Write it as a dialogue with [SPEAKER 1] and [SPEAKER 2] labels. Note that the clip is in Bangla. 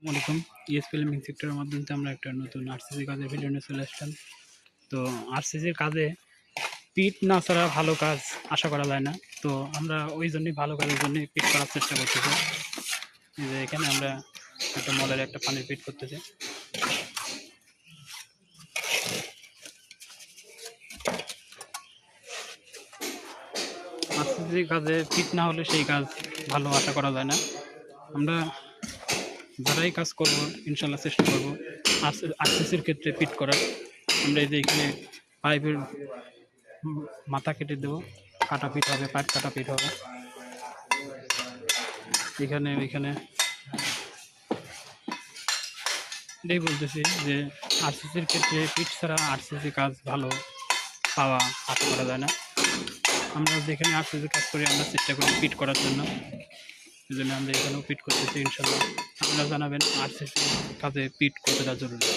[SPEAKER 1] আসসালামাইকুম। ইএসপি লিমিং সেক্টরের মাধ্যমে আমরা একটা নতুন আরসিসি কাজের ভিডিও নিয়ে চলে আসলাম। তো আরসিসির কাজে পিট না ছাড়া ভালো কাজ আশা করা যায় না। তো আমরা ওই জন্যই ভালো কাজের জন্যই পিট করার চেষ্টা করতেছি। যে এখানে আমরা একটা মলের একটা পানির পিট করতেছি। আরসিসির কাজে পিট না হলে সেই কাজ ভালো আশা করা যায় না। আমরা যারাই কাজ করব ইনশাল্লাহ চেষ্টা করব আরসিসির ক্ষেত্রে পিট করার। আমরা এই যে এখানে পাইপের মাথা কেটে দেবো, কাটা পিট হবে, পাইপ কাটা পিট হবে। এখানে এটাই বলতেছি যে আরসিসির ক্ষেত্রে পিট ছাড়া আরসিসি কাজ ভালো পাওয়া আশা করা যায় না। আমরা যেখানে আরসিসি কাজ করি আমরা চেষ্টা করি পিট করার জন্য, এই জন্য আমরা এখানেও পিট করতেছি। ইনশাল্লাহ আপনারা জানাবেন আরসিসি কাজে পিট কতটা জরুরি।